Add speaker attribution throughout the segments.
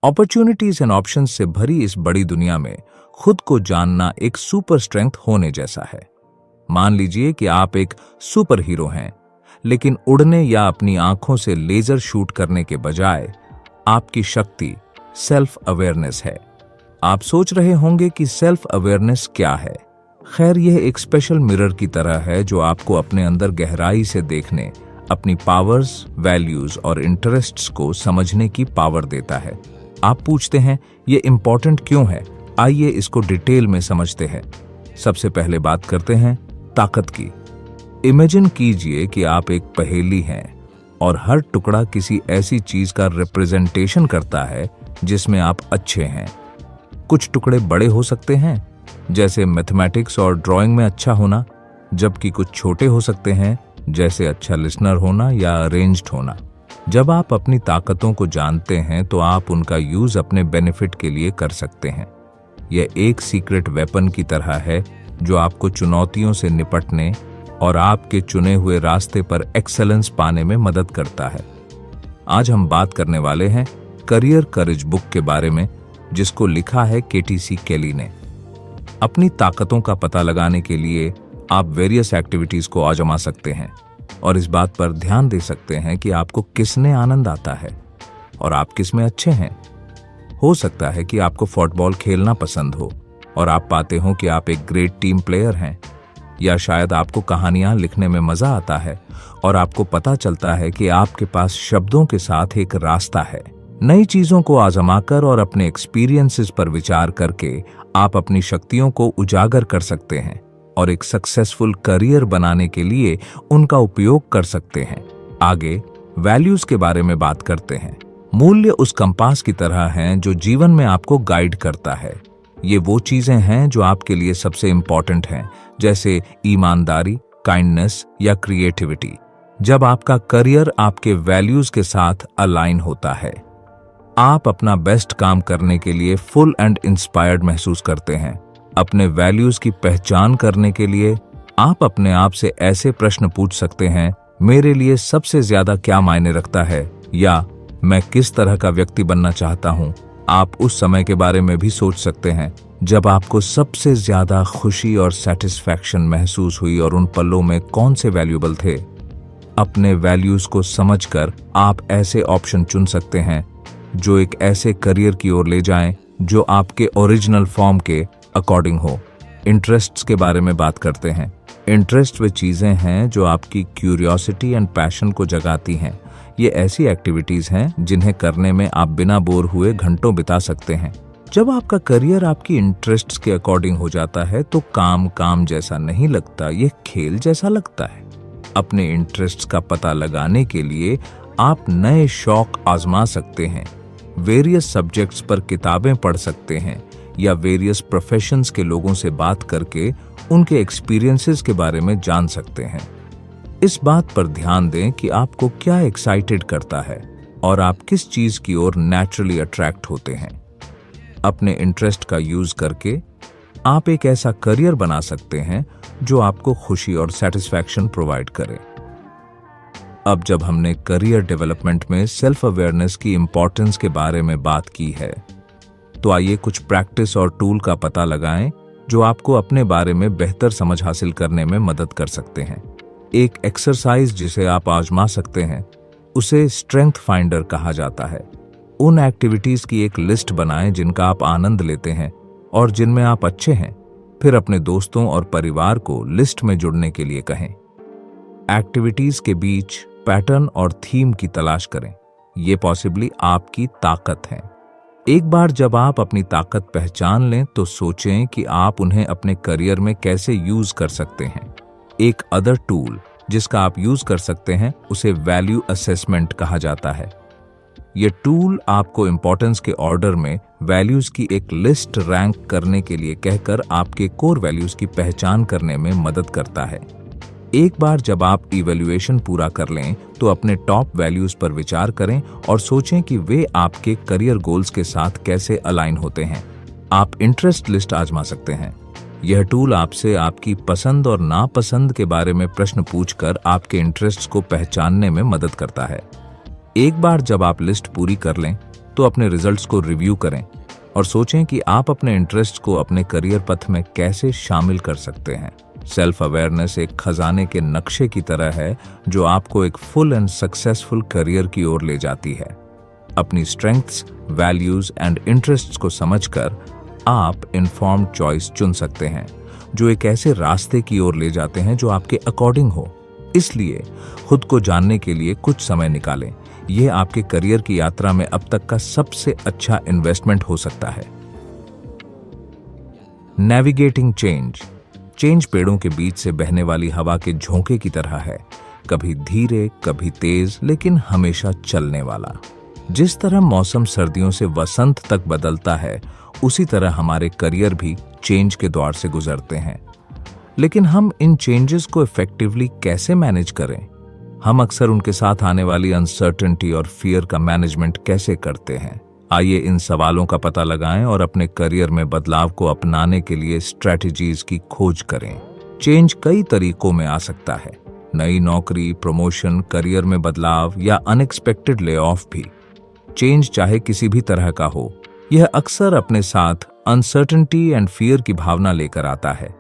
Speaker 1: Opportunities and options से भरी इस बड़ी दुनिया में खुद को जानना एक सुपर स्ट्रेंथ होने जैसा है। मान लीजिए कि आप एक सुपर हीरो हैं, लेकिन उड़ने या अपनी आंखों से लेजर शूट करने के बजाय आपकी शक्ति सेल्फ अवेयरनेस है। आप सोच रहे होंगे कि सेल्फ अवेयरनेस क्या है। खैर, यह एक स्पेशल मिरर की तरह है जो आपको अपने अंदर गहराई से देखने, अपनी पावर्स, वैल्यूज और इंटरेस्ट्स को समझने की पावर देता है। आप पूछते हैं ये इंपॉर्टेंट क्यों है? आइए इसको डिटेल में समझते हैं। सबसे पहले बात करते हैं ताकत की। इमेजिन कीजिए कि आप एक पहेली हैं और हर टुकड़ा किसी ऐसी चीज का रिप्रेजेंटेशन करता है जिसमें आप अच्छे हैं। कुछ टुकड़े बड़े हो सकते हैं, जैसे मैथमेटिक्स और ड्राइंग में अच्छा होना, जबकि कुछ छोटे हो सकते हैं, जैसे अच्छा लिसनर होना या अरेंज्ड होना। जब आप अपनी ताकतों को जानते हैं तो आप उनका यूज अपने बेनिफिट के लिए कर सकते हैं। यह एक सीक्रेट वेपन की तरह है जो आपको चुनौतियों से निपटने और आपके चुने हुए रास्ते पर एक्सेलेंस पाने में मदद करता है। आज हम बात करने वाले हैं करियर करेज बुक के बारे में, जिसको लिखा है केटीसी केली ने। अपनी ताकतों का पता लगाने के लिए आप वेरियस एक्टिविटीज को आजमा सकते हैं और इस बात पर ध्यान दे सकते हैं कि आपको किसने आनंद आता है और आप किस में अच्छे हैं। हो सकता है कि आपको फुटबॉल खेलना पसंद हो और आप पाते हो कि आप एक ग्रेट टीम प्लेयर हैं, या शायद आपको कहानियां लिखने में मजा आता है और आपको पता चलता है कि आपके पास शब्दों के साथ एक रास्ता है। नई चीजों को आजमाकर और अपने एक्सपीरियंसेस पर विचार करके आप अपनी शक्तियों को उजागर कर सकते हैं और एक सक्सेसफुल करियर बनाने के लिए उनका उपयोग कर सकते हैं। आगे वैल्यूज के बारे में बात करते हैं। मूल्य उस कंपास की तरह हैं जो जीवन में आपको गाइड करता है। ये वो चीजें हैं जो आपके लिए सबसे इंपॉर्टेंट हैं, जैसे ईमानदारी, काइंडनेस या क्रिएटिविटी। जब आपका करियर आपके वैल्यूज के साथ अलाइन होता है, आप अपना बेस्ट काम करने के लिए फुल एंड इंस्पायर्ड महसूस करते हैं। अपने वैल्यूज की पहचान करने के लिए आप अपने आप से ऐसे प्रश्न पूछ सकते हैं, मेरे लिए सबसे ज्यादा क्या मायने रखता है, या मैं किस तरह का व्यक्ति बनना चाहता हूं। आप उस समय के बारे में भी सोच सकते हैं जब आपको सबसे ज्यादा खुशी और सेटिस्फैक्शन महसूस हुई और उन पलों में कौन से वैल्यूबल थे। अपने वैल्यूज को समझकर आप ऐसे ऑप्शन चुन सकते हैं जो एक ऐसे करियर की ओर ले जाएं जो आपके ओरिजिनल फॉर्म के अकॉर्डिंग हो। इंटरेस्ट्स के बारे में बात करते हैं। इंटरेस्ट वे चीजें हैं जो आपकी क्यूरियोसिटी एंड पैशन को जगाती हैं। ये ऐसी एक्टिविटीज हैं जिन्हें करने में आप बिना बोर हुए घंटों बिता सकते हैं। जब आपका करियर आपकी इंटरेस्ट्स के अकॉर्डिंग हो जाता है तो काम काम जैसा नहीं लगता, ये खेल जैसा लगता है। अपने इंटरेस्ट्स का पता लगाने के लिए आप नए शौक आजमा सकते हैं, वेरियस सब्जेक्ट्स पर किताबें पढ़ सकते हैं या वेरियस प्रोफेशंस के लोगों से बात करके उनके एक्सपीरियंसेस के बारे में जान सकते हैं। इस बात पर ध्यान दें कि आपको क्या एक्साइटेड करता है और आप किस चीज की ओर नेचुरली अट्रैक्ट होते हैं। अपने इंटरेस्ट का यूज करके आप एक ऐसा करियर बना सकते हैं जो आपको खुशी और सेटिस्फैक्शन प्रोवाइड करे। अब जब हमने करियर डेवलपमेंट में सेल्फ अवेयरनेस की इंपॉर्टेंस के बारे में बात की है, तो आइए कुछ प्रैक्टिस और टूल का पता लगाएं जो आपको अपने बारे में बेहतर समझ हासिल करने में मदद कर सकते हैं। एक एक्सरसाइज जिसे आप आजमा सकते हैं, उसे स्ट्रेंथ फाइंडर कहा जाता है। उन एक्टिविटीज की एक लिस्ट बनाएं जिनका आप आनंद लेते हैं और जिनमें आप अच्छे हैं। फिर अपने दोस्तों और परिवार को लिस्ट में जुड़ने के लिए कहें। एक्टिविटीज के बीच पैटर्न और थीम की तलाश करें। ये पॉसिबली आपकी ताकत है। एक बार जब आप अपनी ताकत पहचान लें तो सोचें कि आप उन्हें अपने करियर में कैसे यूज कर सकते हैं। एक अदर टूल जिसका आप यूज कर सकते हैं उसे वैल्यू असेसमेंट कहा जाता है। यह टूल आपको इंपॉर्टेंस के ऑर्डर में वैल्यूज की एक लिस्ट रैंक करने के लिए कहकर आपके कोर वैल्यूज की पहचान करने में मदद करता है। एक बार जब आप इवैल्यूएशन पूरा कर लें तो अपने टॉप वैल्यूज पर विचार करें और सोचें कि वे आपके करियर गोल्स के साथ कैसे अलाइन होते हैं। आप इंटरेस्ट लिस्ट आजमा सकते हैं। यह टूल आपसे आपकी पसंद और नापसंद के बारे में प्रश्न पूछकर आपके इंटरेस्ट्स को पहचानने में मदद करता है। एक बार जब आप लिस्ट पूरी कर लें तो अपने रिजल्ट्स को रिव्यू करें और सोचें कि आप अपने इंटरेस्ट को अपने करियर पथ में कैसे शामिल कर सकते हैं। सेल्फ अवेयरनेस एक खजाने के नक्शे की तरह है जो आपको एक फुल एंड सक्सेसफुल करियर की ओर ले जाती है। अपनी स्ट्रेंथ्स, वैल्यूज एंड इंटरेस्ट्स को समझकर आप इन्फॉर्म्ड चॉइस चुन सकते हैं जो एक ऐसे रास्ते की ओर ले जाते हैं जो आपके अकॉर्डिंग हो। इसलिए खुद को जानने के लिए कुछ समय निकालें। यह आपके करियर की यात्रा में अब तक का सबसे अच्छा इन्वेस्टमेंट हो सकता है। Navigating change. चेंज पेड़ों के बीच से बहने वाली हवा के झोंके की तरह है, कभी धीरे कभी तेज, लेकिन हमेशा चलने वाला। जिस तरह मौसम सर्दियों से वसंत तक बदलता है, उसी तरह हमारे करियर भी चेंज के दौर से गुजरते हैं। लेकिन हम इन चेंजेस को इफेक्टिवली कैसे मैनेज करें? हम अक्सर उनके साथ आने वाली अनसर्टेनिटी और फियर का मैनेजमेंट कैसे करते हैं? आइए इन सवालों का पता लगाएं और अपने करियर में बदलाव को अपनाने के लिए स्ट्रेटजीज की खोज करें। चेंज कई तरीकों में आ सकता है। नई नौकरी, प्रमोशन, करियर में बदलाव या अनएक्सपेक्टेड ले ऑफ भी। चेंज चाहे किसी भी तरह का हो, यह अक्सर अपने साथ अनसर्टेनिटी एंड फियर की भावना लेकर आता है।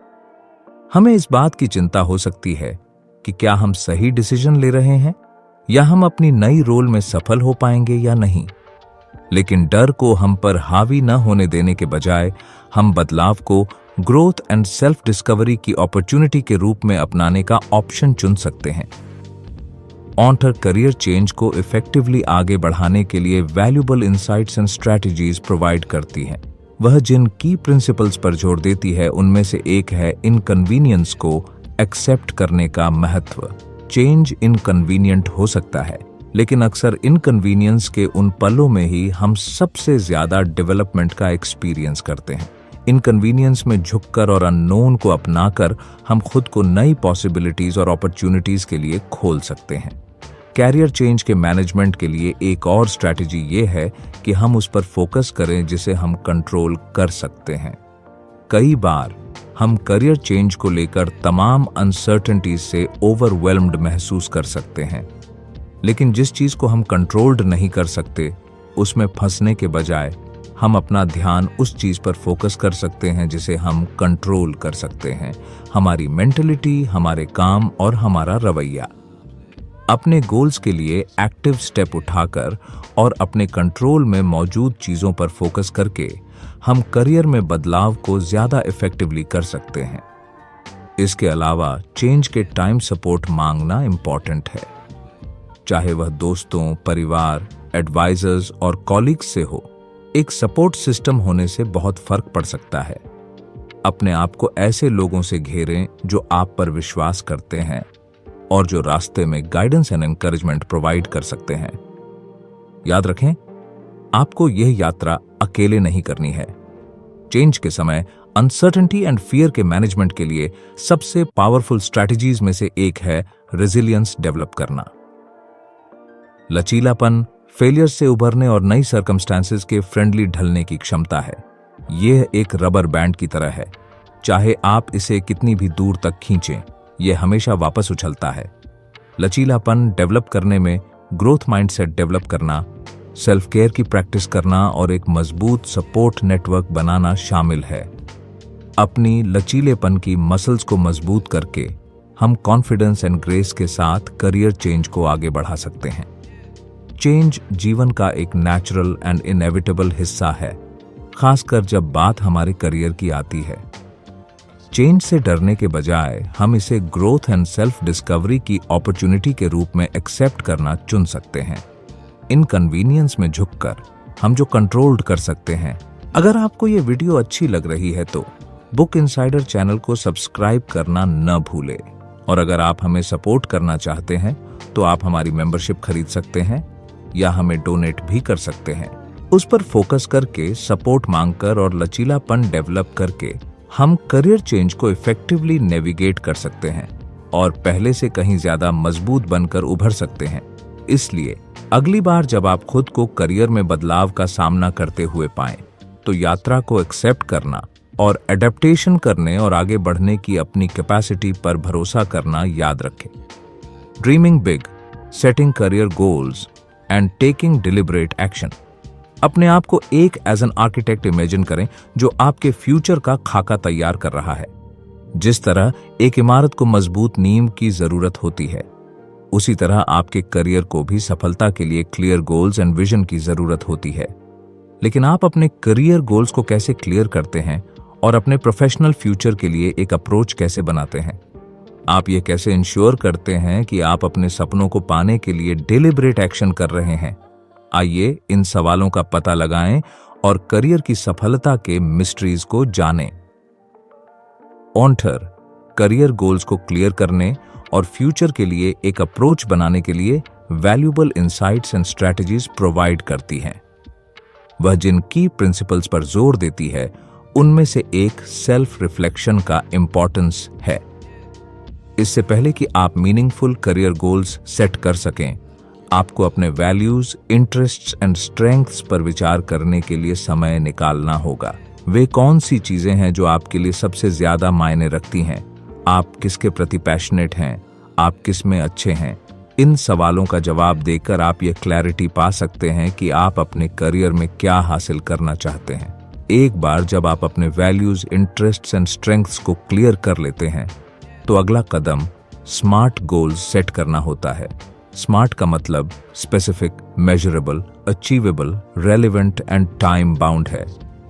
Speaker 1: हमें इस बात की चिंता हो सकती है कि क्या हम सही डिसीजन ले रहे हैं या हम अपनी नई रोल में सफल हो पाएंगे या नहीं। लेकिन डर को हम पर हावी न होने देने के बजाय हम बदलाव को ग्रोथ एंड सेल्फ डिस्कवरी की अपॉर्चुनिटी के रूप में अपनाने का ऑप्शन चुन सकते हैं। ऑन्टर करियर चेंज को इफेक्टिवली आगे बढ़ाने के लिए valuable insights and strategies provide करती है। वह जिन की प्रिंसिपल्स पर जोर देती है उनमें से एक है इनकन्वीनियंस को एक्सेप्ट करने का महत्व। चेंज इनकन्वीनियंट हो सकता है, लेकिन अक्सर इनकन्वीनियंस के उन पलों में ही हम सबसे ज्यादा डेवलपमेंट का एक्सपीरियंस करते हैं। इनकन्वीनियंस में झुककर और अननोन को अपनाकर हम खुद को नई पॉसिबिलिटीज और अपॉर्चुनिटीज के लिए खोल सकते हैं। कैरियर चेंज के मैनेजमेंट के लिए एक और स्ट्रैटेजी ये है कि हम उस पर फोकस करें जिसे हम कंट्रोल कर सकते हैं। कई बार हम करियर चेंज को लेकर तमाम अनसर्टेनिटीज से ओवरवेल्म्ड महसूस कर सकते हैं, लेकिन जिस चीज को हम कंट्रोल्ड नहीं कर सकते उसमें फंसने के बजाय हम अपना ध्यान उस चीज पर फोकस कर सकते हैं जिसे हम कंट्रोल कर सकते हैं। हमारी मेंटलिटी, हमारे काम और हमारा रवैया। अपने गोल्स के लिए एक्टिव स्टेप उठाकर और अपने कंट्रोल में मौजूद चीजों पर फोकस करके हम करियर में बदलाव को ज्यादा इफेक्टिवली कर सकते हैं। इसके अलावा चेंज के टाइम सपोर्ट मांगना इंपॉर्टेंट है, चाहे वह दोस्तों, परिवार, एडवाइजर्स और कॉलीग्स से हो। एक सपोर्ट सिस्टम होने से बहुत फर्क पड़ सकता है। अपने आप को ऐसे लोगों से घेरें जो आप पर विश्वास करते हैं और जो रास्ते में गाइडेंस एंड एनकरेजमेंट प्रोवाइड कर सकते हैं। याद रखें, आपको यह यात्रा अकेले नहीं करनी है। चेंज के समय अनसर्टेनिटी एंड फियर के मैनेजमेंट के लिए सबसे पावरफुल स्ट्रैटेजीज में से एक है रेजिलियंस डेवलप करना। लचीलापन, फेलियर से उभरने और नई सर्कमस्टांसेस के फ्रेंडली ढलने की क्षमता है। यह एक रबर बैंड की तरह है, चाहे आप इसे कितनी भी दूर तक खींचें, यह हमेशा वापस उछलता है। लचीलापन डेवलप करने में ग्रोथ माइंडसेट डेवलप करना, सेल्फ केयर की प्रैक्टिस करना और एक मजबूत सपोर्ट नेटवर्क बनाना शामिल है। अपनी लचीलेपन की मसल्स को मजबूत करके हम कॉन्फिडेंस एंड ग्रेस के साथ करियर चेंज को आगे बढ़ा सकते हैं। चेंज जीवन का एक नेचुरल एंड इनएविटेबल हिस्सा है, खासकर जब बात हमारे करियर की आती है। चेंज से डरने के बजाय हम इसे ग्रोथ एंड सेल्फ डिस्कवरी की अपॉर्चुनिटी के रूप में एक्सेप्ट करना चुन सकते हैं। इनकन्वीनियंस में झुककर हम जो कंट्रोल्ड कर सकते हैं। अगर आपको ये वीडियो अच्छी लग रही है तो बुक इनसाइडर चैनल को सब्सक्राइब करना न भूले, और अगर आप हमें सपोर्ट करना चाहते हैं तो आप हमारी मेंबरशिप खरीद सकते हैं या हमें डोनेट भी कर सकते हैं। उस पर फोकस करके, सपोर्ट मांगकर और लचीलापन डेवलप करके हम करियर चेंज को इफेक्टिवली नेविगेट कर सकते हैं और पहले से कहीं ज्यादा मजबूत बनकर उभर सकते हैं। इसलिए अगली बार जब आप खुद को करियर में बदलाव का सामना करते हुए पाएं, तो यात्रा को एक्सेप्ट करना और एडेप्टेशन करने और आगे बढ़ने की अपनी कैपेसिटी पर भरोसा करना याद रखें। Dreaming big, setting career goals and taking deliberate action. अपने आप को एक एज एन आर्किटेक्ट इमेजिन करें जो आपके फ्यूचर का खाका तैयार कर रहा है। जिस तरह एक इमारत को मजबूत नींव की जरूरत होती है, उसी तरह आपके करियर को भी सफलता के लिए क्लियर गोल्स एंड विजन की जरूरत होती है। लेकिन आप अपने करियर गोल्स को कैसे क्लियर करते हैं और अपने प्रोफेशनल फ्यूचर के लिए एक अप्रोच कैसे बनाते हैं? आप ये कैसे इंश्योर करते हैं कि आप अपने सपनों को पाने के लिए डिलिबरेट एक्शन कर रहे हैं? आइए इन सवालों का पता लगाएं और करियर की सफलता के मिस्ट्रीज को जानें। ऑन्टर करियर गोल्स को क्लियर करने और फ्यूचर के लिए एक अप्रोच बनाने के लिए valuable insights and strategies provide करती हैं। वह जिन की प्रिंसिपल्स पर जोर देती है, उनमें से एक सेल्फ रिफ्लेक्शन का इंपॉर्टेंस है। इससे पहले कि आप मीनिंगफुल करियर गोल्स सेट कर सकें, आपको अपने वैल्यूज, इंटरेस्ट्स एंड स्ट्रेंथ्स पर विचार करने के लिए समय निकालना होगा। वे कौन सी चीजें हैं जो आपके लिए सबसे ज्यादा मायने रखती हैं? आप किसके प्रति पैशनेट हैं? आप किस में अच्छे हैं? इन सवालों का जवाब देकर आप ये क्लैरिटी पा सकते हैं कि आप अपने करियर में क्या हासिल करना चाहते हैं। एक बार जब आप अपने वैल्यूज, इंटरेस्ट्स एंड स्ट्रेंथ्स को क्लियर कर लेते हैं, तो अगला कदम स्मार्ट गोल्स सेट करना होता है। स्मार्ट का मतलब specific, measurable, achievable, relevant and time bound है।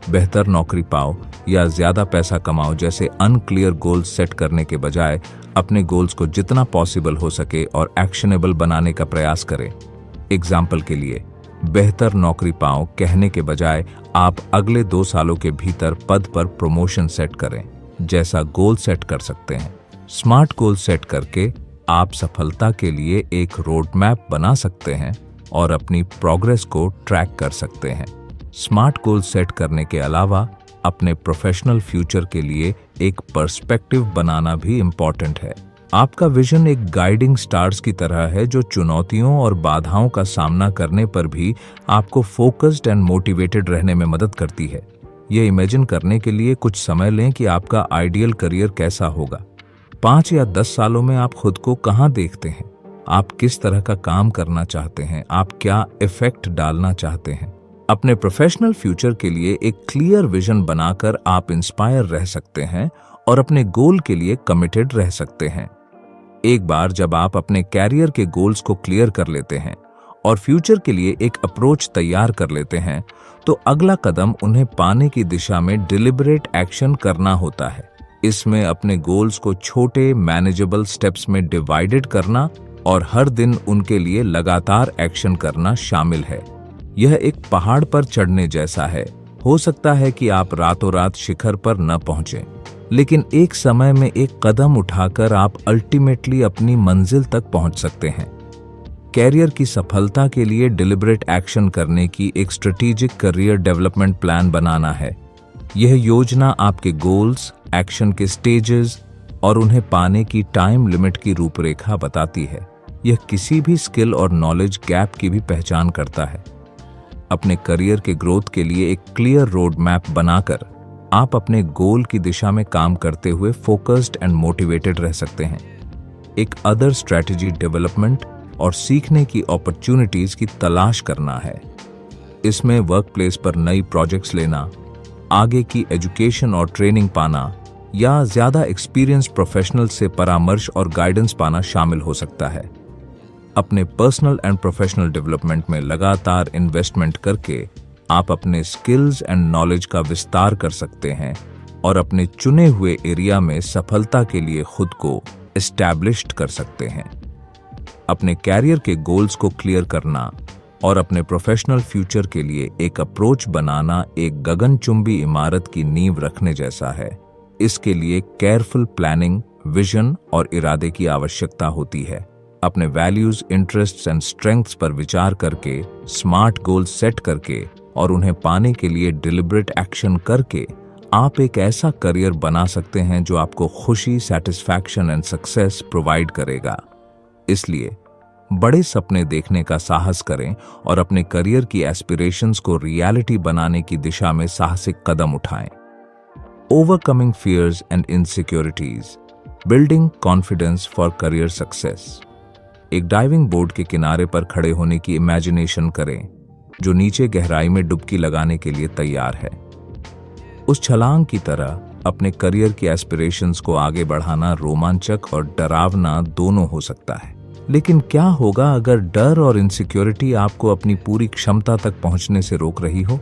Speaker 1: बेहतर नौकरी पाओ या ज्यादा पैसा कमाओ जैसे अनक्लियर गोल्स सेट करने के बजाय अपने गोल्स को जितना पॉसिबल हो सके और एक्शनेबल बनाने का प्रयास करें। एग्जाम्पल के लिए, बेहतर नौकरी पाओ कहने के बजाय आप अगले 2 सालों के भीतर पद पर प्रमोशन सेट करें जैसा गोल सेट कर सकते हैं। स्मार्ट गोल सेट करके आप सफलता के लिए एक रोड मैप बना सकते हैं और अपनी प्रोग्रेस को ट्रैक कर सकते हैं। स्मार्ट गोल सेट करने के अलावा अपने प्रोफेशनल फ्यूचर के लिए एक पर्सपेक्टिव बनाना भी इम्पॉर्टेंट है। आपका विजन एक गाइडिंग स्टार्स की तरह है जो चुनौतियों और बाधाओं का सामना करने पर भी आपको फोकस्ड एंड मोटिवेटेड रहने में मदद करती है। ये इमेजिन करने के लिए कुछ समय लें कि आपका आइडियल करियर कैसा होगा। 5 या 10 सालों में आप खुद को कहाँ देखते हैं? आप किस तरह का काम करना चाहते हैं? आप क्या इफेक्ट डालना चाहते हैं? अपने प्रोफेशनल फ्यूचर के लिए एक क्लियर विजन बनाकर आप इंस्पायर रह सकते हैं और अपने गोल के लिए कमिटेड रह सकते हैं। एक बार जब आप अपने कैरियर के गोल्स को क्लियर कर लेते हैं और फ्यूचर के लिए एक अप्रोच तैयार कर लेते हैं, तो अगला कदम उन्हें पाने की दिशा में डिलिबरेट एक्शन करना होता है। इसमें अपने गोल्स को छोटे मैनेजेबल स्टेप्स में डिवाइडेड करना और हर दिन उनके लिए लगातार एक्शन करना शामिल है। यह एक पहाड़ पर चढ़ने जैसा है। हो सकता है कि आप रातों रात शिखर पर न पहुंचे, लेकिन एक समय में एक कदम उठाकर आप अल्टीमेटली अपनी मंजिल तक पहुंच सकते हैं। कैरियर की सफलता के लिए डिलिबरेट एक्शन करने की एक स्ट्रेटेजिक करियर डेवलपमेंट प्लान बनाना है। यह योजना आपके गोल्स, एक्शन के स्टेजेस और उन्हें पाने की टाइम लिमिट की रूपरेखा बताती है। यह किसी भी स्किल और नॉलेज गैप की भी पहचान करता है। अपने करियर के ग्रोथ के लिए एक क्लियर रोड मैप बनाकर आप अपने गोल की दिशा में काम करते हुए फोकस्ड एंड मोटिवेटेड रह सकते हैं। एक अदर स्ट्रेटजी डेवलपमेंट और सीखने की अपॉर्चुनिटीज की तलाश करना है। इसमें वर्क प्लेस पर नई प्रोजेक्ट्स लेना, आगे की एजुकेशन और ट्रेनिंग पाना या ज्यादा एक्सपीरियंस प्रोफेशनल से परामर्श और गाइडेंस पाना शामिल हो सकता है। अपने पर्सनल एंड प्रोफेशनल डेवलपमेंट में लगातार इन्वेस्टमेंट करके आप अपने स्किल्स एंड नॉलेज का विस्तार कर सकते हैं और अपने चुने हुए एरिया में सफलता के लिए खुद को एस्टैब्लिश्ड कर सकते हैं। अपने कैरियर के गोल्स को क्लियर करना और अपने प्रोफेशनल फ्यूचर के लिए एक अप्रोच बनाना एक गगनचुंबी इमारत की नींव रखने जैसा है। इसके लिए केयरफुल प्लानिंग, विजन और इरादे की आवश्यकता होती है। अपने वैल्यूज, इंटरेस्ट्स एंड स्ट्रेंथ्स पर विचार करके, स्मार्ट गोल्स सेट करके और उन्हें पाने के लिए डिलिबरेट एक्शन करके आप एक ऐसा करियर बना सकते हैं जो आपको खुशी, सैटिस्फैक्शन एंड सक्सेस प्रोवाइड करेगा। इसलिए बड़े सपने देखने का साहस करें और अपने करियर की एस्पिरेशंस को रियलिटी बनाने की दिशा में साहसिक कदम उठाएं। Overcoming fears and insecurities, building confidence for career success. एक डाइविंग बोर्ड के किनारे पर खड़े होने की इमेजिनेशन करें। जो नीचे गहराई में डुबकी लगाने के लिए तैयार है। उस छलांग की तरह अपने करियर की एस्पिरेशंस को आगे बढ़ाना रोमांचक और डरावना दोनों हो सकता है। लेकिन क्या होगा अगर डर और इनसिक्योरिटी आपको अपनी पूरी क्षमता तक पहुंचने से रोक रही हो?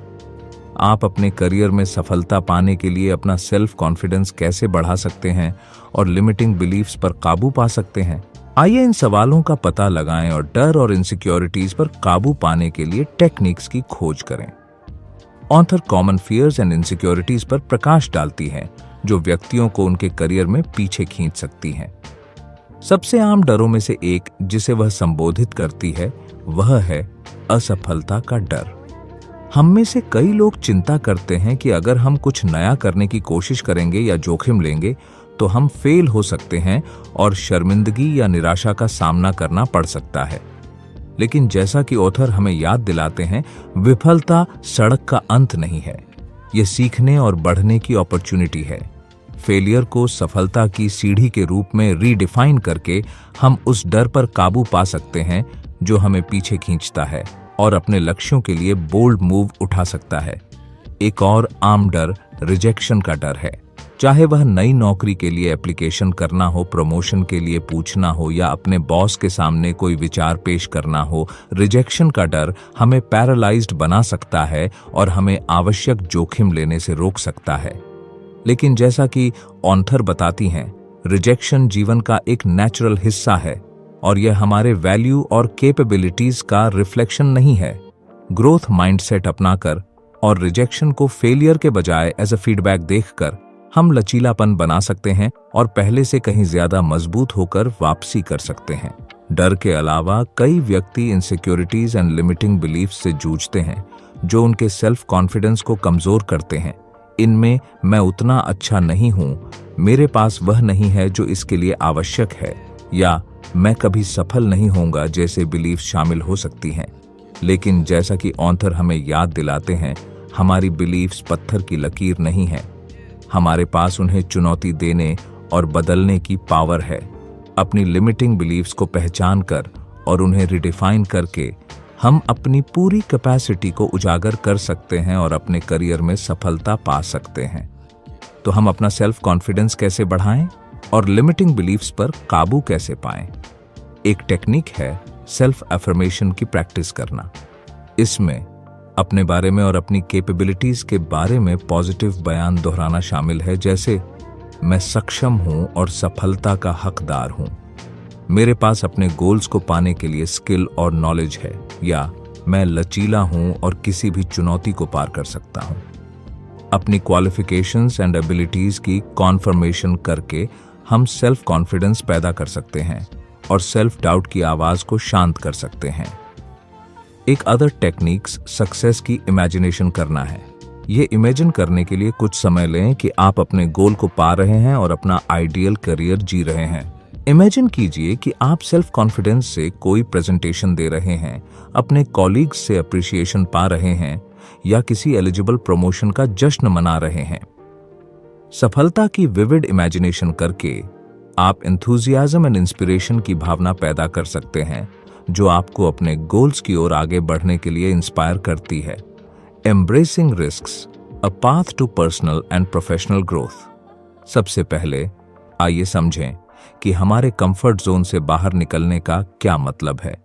Speaker 1: आप अपने करियर में सफलता पाने के लिए अपना सेल्फ कॉन्फिडेंस कैसे बढ़ा सकते हैं और लिमिटिंग बिलीफ्स पर काबू पा सकते हैं? आइए इन सवालों का पता लगाएं और डर और इनसिक्योरिटीज पर काबू पाने के लिए टेक्निक्स की खोज करें। Author common fears and insecurities पर प्रकाश डालती है जो व्यक्तियों को उनके करियर में पीछे खींच सकती हैं। सबसे आम डरों में से एक जिसे वह संबोधित करती है वह है असफलता का डर। हम में से कई लोग चिंता करते हैं कि अगर हम कुछ नया करने की कोशिश करेंगे या जोखिम लेंगे तो हम फेल हो सकते हैं और शर्मिंदगी या निराशा का सामना करना पड़ सकता है। लेकिन जैसा कि ऑथर हमें याद दिलाते हैं, विफलता सड़क का अंत नहीं है, यह सीखने और बढ़ने की अपॉर्चुनिटी है। फेलियर को सफलता की सीढ़ी के रूप में रीडिफाइन करके हम उस डर पर काबू पा सकते हैं जो हमें पीछे खींचता है और अपने लक्ष्यों के लिए बोल्ड मूव उठा सकता है। एक और आम डर रिजेक्शन का डर है। चाहे वह नई नौकरी के लिए एप्लीकेशन करना हो, प्रमोशन के लिए पूछना हो या अपने बॉस के सामने कोई विचार पेश करना हो, रिजेक्शन का डर हमें पैरालाइज्ड बना सकता है और हमें आवश्यक जोखिम लेने से रोक सकता है। लेकिन जैसा कि ऑथर बताती हैं, रिजेक्शन जीवन का एक नेचुरल हिस्सा है और यह हमारे वैल्यू और कैपेबिलिटीज का रिफ्लेक्शन नहीं है। ग्रोथ माइंडसेट अपनाकर और रिजेक्शन को फेलियर के बजाय एज अ फीडबैक देखकर हम लचीलापन बना सकते हैं और पहले से कहीं ज्यादा मजबूत होकर वापसी कर सकते हैं। डर के अलावा कई व्यक्ति इनसिक्योरिटीज एंड लिमिटिंग बिलीफ्स से जूझते हैं जो उनके सेल्फ कॉन्फिडेंस को कमजोर करते हैं। इनमें मैं उतना अच्छा नहीं हूं, मेरे पास वह नहीं है जो इसके लिए आवश्यक है, या मैं कभी सफल नहीं होऊंगा जैसे बिलीफ शामिल हो सकती हैं। लेकिन जैसा कि ऑथर हमें याद दिलाते हैं, हमारी बिलीफ्स पत्थर की लकीर नहीं है। हमारे पास उन्हें चुनौती देने और बदलने की पावर है। अपनी लिमिटिंग बिलीफ्स को पहचान कर और उन्हें रिडिफाइन करके हम अपनी पूरी कैपेसिटी को उजागर कर सकते हैं और अपने करियर में सफलता पा सकते हैं। तो हम अपना सेल्फ कॉन्फिडेंस कैसे बढ़ाएं और लिमिटिंग बिलीफ्स पर काबू कैसे पाएं? एक टेक्निक है सेल्फ अफर्मेशन की प्रैक्टिस करना। इसमें अपने बारे में और अपनी कैपेबिलिटीज के बारे में पॉजिटिव बयान दोहराना शामिल है, जैसे मैं सक्षम हूं और सफलता का हकदार हूं, मेरे पास अपने गोल्स को पाने के लिए स्किल और नॉलेज है, या मैं लचीला हूं और किसी भी चुनौती को पार कर सकता हूं। अपनी क्वालिफिकेशंस एंड एबिलिटीज की कॉन्फर्मेशन करके हम सेल्फ कॉन्फिडेंस पैदा कर सकते हैं और सेल्फ डाउट की आवाज को शांत कर सकते हैं। एक अदर टेक्निक्स सक्सेस की इमेजिनेशन करना है। ये इमेजिन करने के लिए कुछ समय लें कि आप अपने गोल को पा रहे हैं और अपना आइडियल करियर जी रहे हैं। इमेजिन कीजिए कि आप सेल्फ कॉन्फिडेंस से कोई प्रेजेंटेशन दे रहे हैं, अपने कॉलीग्स से अप्रिसिएशन पा रहे हैं या किसी एलिजिबल प्रमोशन का जश्न मना रहे हैं। सफलता की विविड इमेजिनेशन करके आप एंथुसियाज्म एंड इंस्पिरेशन की भावना पैदा कर सकते हैं जो आपको अपने गोल्स की ओर आगे बढ़ने के लिए इंस्पायर करती है। Embracing risks, a path to personal and professional growth. सबसे पहले आइए समझें कि हमारे कंफर्ट जोन से बाहर निकलने का क्या मतलब है।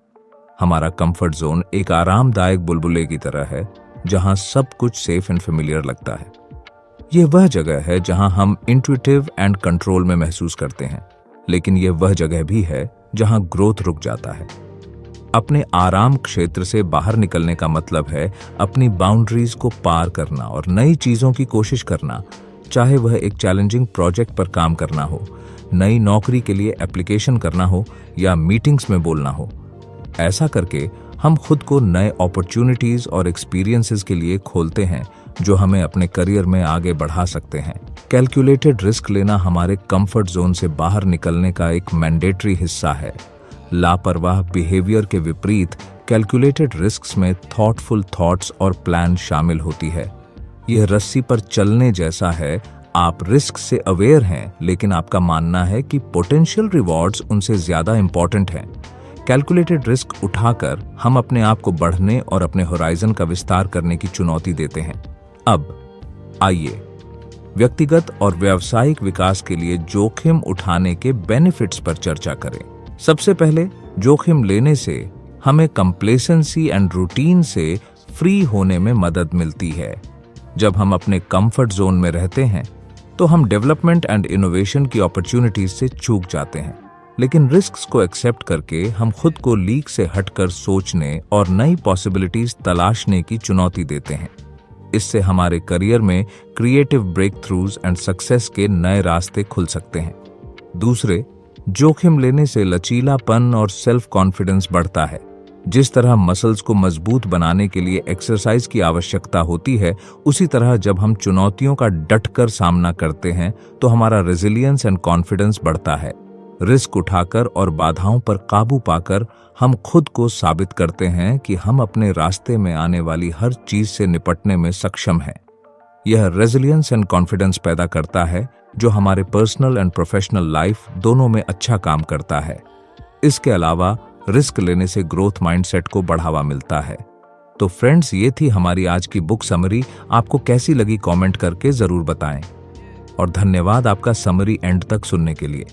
Speaker 1: हमारा कंफर्ट जोन एक आरामदायक बुलबुले की तरह है जहां सब कुछ सेफ एंड फेमिलियर लगता है। यह वह जगह है जहां हम इंट्यूटिव एंड कंट्रोल में महसूस करते हैं, लेकिन यह वह जगह भी है जहां ग्रोथ रुक जाता है। अपने आराम क्षेत्र से बाहर निकलने का मतलब है अपनी बाउंड्रीज को पार करना और नई चीजों की कोशिश करना, चाहे वह एक चैलेंजिंग प्रोजेक्ट पर काम करना हो, नई नौकरी के लिए एप्लीकेशन करना हो या मीटिंग्स में बोलना हो। ऐसा करके हम खुद को नए अपॉर्चुनिटीज और एक्सपीरियंसेस के लिए खोलते हैं जो हमें अपने करियर में आगे बढ़ा सकते हैं। कैलकुलेटेड रिस्क लेना हमारे कंफर्ट जोन से बाहर निकलने का एक मैंडेटरी हिस्सा है। लापरवाह बिहेवियर के विपरीत कैलकुलेटेड रिस्क्स में थॉटफुल थॉट्स और प्लान शामिल होती है। यह रस्सी पर चलने जैसा है। आप रिस्क से अवेयर हैं, लेकिन आपका मानना है कि पोटेंशियल रिवॉर्ड्स उनसे ज्यादा इंपॉर्टेंट हैं। कैलकुलेटेड रिस्क उठाकर हम अपने आप को बढ़ने और अपने होराइजन का विस्तार करने की चुनौती देते हैं। अब आइए व्यक्तिगत और व्यावसायिक विकास के लिए जोखिम उठाने के बेनिफिट्स पर चर्चा करें। सबसे पहले, जोखिम लेने से हमें कंप्लेसेंसी एंड रूटीन से फ्री होने में मदद मिलती है। जब हम अपने कंफर्ट जोन में रहते हैं तो हम डेवलपमेंट एंड इनोवेशन की अपॉर्चुनिटीज से चूक जाते हैं, लेकिन रिस्क्स को एक्सेप्ट करके हम खुद को लीक से हटकर सोचने और नई पॉसिबिलिटीज तलाशने की चुनौती देते हैं। इससे हमारे करियर में creative breakthroughs and success के नए रास्ते खुल सकते हैं। दूसरे, जोखिम लेने से लचीलापन और सेल्फ कॉन्फिडेंस बढ़ता है। जिस तरह मसल्स को मजबूत बनाने के लिए एक्सरसाइज की आवश्यकता होती है, उसी तरह जब हम चुनौतियों का डटकर सामना करते हैं तो हमारा रेजिलियंस एंड कॉन्फिडेंस बढ़ता है। रिस्क उठाकर और बाधाओं पर काबू पाकर हम खुद को साबित करते हैं कि हम अपने रास्ते में आने वाली हर चीज से निपटने में सक्षम हैं। यह रेजिलियंस एंड कॉन्फिडेंस पैदा करता है जो हमारे पर्सनल एंड प्रोफेशनल लाइफ दोनों में अच्छा काम करता है। इसके अलावा रिस्क लेने से ग्रोथ माइंडसेट को बढ़ावा मिलता है। तो फ्रेंड्स, ये थी हमारी आज की बुक समरी। आपको कैसी लगी कमेंट करके जरूर बताएं और धन्यवाद आपका समरी एंड तक सुनने के लिए।